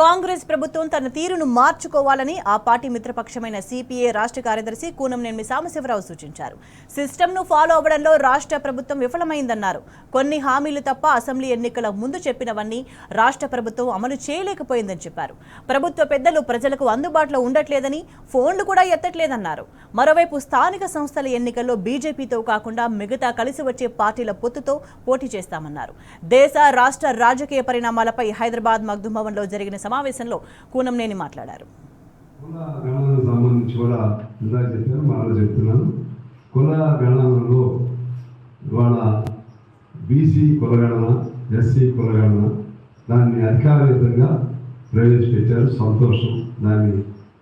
కాంగ్రెస్ ప్రభుత్వం తన తీరును మార్చుకోవాలని ఆ పార్టీ మిత్రపక్షమైన సిపిఐ రాష్ట్ర కార్యదర్శి కూనంనేని సాంబశివరావు సూచించారు. సిస్టమ్ను ఫాలో అవ్వడంలో రాష్ట్ర ప్రభుత్వం విఫలమైందన్నారు. కొన్ని హామీలు తప్ప అసెంబ్లీ ఎన్నికల ముందు చెప్పినవన్నీ రాష్ట్ర ప్రభుత్వం అమలు చేయలేకపోయిందని చెప్పారు. ప్రభుత్వ పెద్దలు ప్రజలకు అందుబాటులో ఉండట్లేదని, ఫోన్లు కూడా ఎత్తట్లేదన్నారు. మరోవైపు స్థానిక సంస్థల ఎన్నికల్లో బీజేపీతో కాకుండా మిగతా కలిసి వచ్చే పార్టీల పొత్తుతో పోటీ చేస్తామన్నారు. దేశ రాష్ట్ర రాజకీయ పరిణామాలపై హైదరాబాద్ మగ్దుం భవన్లో జరిగిన సమావేశంలో కూనంనేని మాట్లాడారు. కుల గణనలో ఇవాళ బీసీ కులగణన, ఎస్సీ కులగణన దాన్ని అధికారికంగా ప్రవేశపెట్టారు. సంతోషం, దాన్ని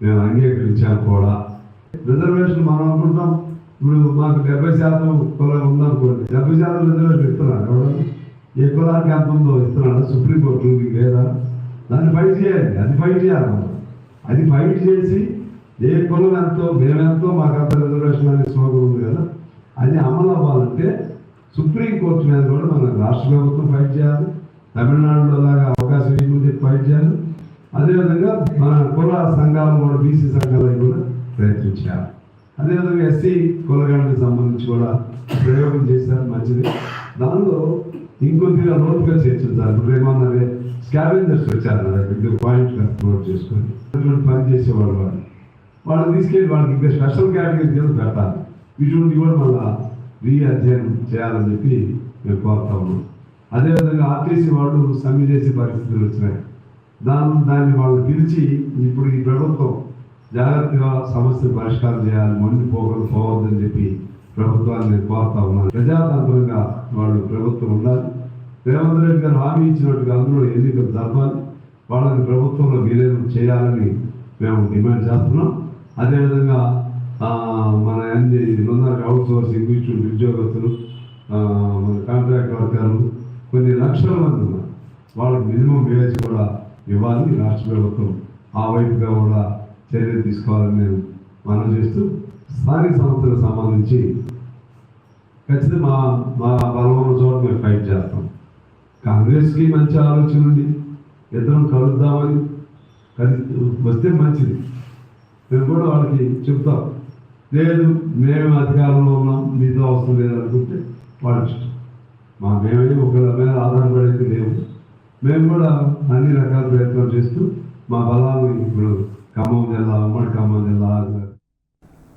మేము అంగీకరించాము కూడా. రిజర్వేషన్ మనం అనుకుంటాం, ఇప్పుడు మాకు 70% కులం ఉందనుకోండి, 70% రిజర్వేషన్ ఇస్తున్నారు. ఎవరు ఏ కులానికి ఎంత ఉందో ఇస్తున్నాడు సుప్రీంకోర్టు లేదా? దాన్ని ఫైట్ చేయాలి, అది ఫైట్ చేయాలి. అది ఫైట్ చేసి ఏ కులం ఎంతో మేమెంతో మాకంత రిజర్వేషన్ అనే స్లోగన్ ఉంది కదా, అది అమలు అవ్వాలంటే సుప్రీంకోర్టు మీద కూడా మన రాష్ట్ర ప్రభుత్వం ఫైట్ చేయాలి. తమిళనాడులో లాగా అవకాశం ఇవ్వకుండా ఫైట్ చేయాలి. అదేవిధంగా మన కుల సంఘాలు కూడా, బీసీ సంఘాలకు కూడా ప్రయత్నించాలి. అదేవిధంగా ఎస్సీ కులగాళ్ళకి సంబంధించి కూడా ప్రయోగం చేశారు, మంచిది. దానిలో ఇంకొద్దిగా లోతుగా చర్చించాలి. ఇప్పుడు ఏమన్నారే స్కావెంజర్స్ వచ్చారు, పాయింట్ నోట్ చేసుకొని పని చేసేవాళ్ళు వాళ్ళు తీసుకెళ్ళి వాళ్ళకి ఇంకా స్పెషల్ కేటగిరీ కింద పెట్టాలి. ఇటువంటి కూడా మళ్ళీ అధ్యయనం చేయాలని చెప్పి మేము కోరుతా ఉన్నాం. అదేవిధంగా ఆర్టీసీ వాళ్ళు సమ్మె చేసే పరిస్థితులు వచ్చినాయి. దాన్ని వాళ్ళు పిలిచి ఇప్పుడు ఈ ప్రభుత్వం జాగ్రత్తగా సమస్యలు పరిష్కారం చేయాలి, మంది పోవద్దని చెప్పి ప్రభుత్వాన్ని నేను కోరుతా ఉన్నాను. ప్రజాతంత్రంగా వాళ్ళు ప్రభుత్వం ఉండాలి. రేవంత్ రెడ్డి గారు హామీ ఇచ్చినట్టుగా అందులో ఎన్నికలు జరపాలి, వాళ్ళని ప్రభుత్వంలో విలీనం చేయాలని మేము డిమాండ్ చేస్తున్నాం. అదేవిధంగా మన అవుట్ సోర్సింగ్ ఇటువంటి ఉద్యోగస్తులు, మన కాంట్రాక్ట్ వర్కర్లు కొన్ని లక్షల మంది ఉన్నారు. వాళ్ళకి మినిమం వేజ్ కూడా ఇవ్వాలి. రాష్ట్ర ప్రభుత్వం ఆ వైపుగా కూడా చర్యలు తీసుకోవాలని నేను మనం చేస్తూ, స్థానిక సంస్థలకు సంబంధించి ఖచ్చితంగా మా బలమైన చోట మేము ఫైట్ చేస్తాం. కాంగ్రెస్కి మంచి ఆలోచన ఉంది, ఇద్దరం కలుద్దామని వస్తే మంచిది. మేము కూడా వాళ్ళకి చెప్తాం, లేదు మేము అధికారంలో ఉన్నాం మీతో అవసరం లేదనుకుంటే వాళ్ళ ఇష్టం. మేమే ఒకళ్ళ మీద ఆధారపడేది లేవు. మేము కూడా అన్ని రకాల ప్రయత్నాలు చేస్తూ మా బలాన్ని ఇప్పుడు ఖమ్మం జిల్లా, ఉమ్మడి ఖమ్మం జిల్లా,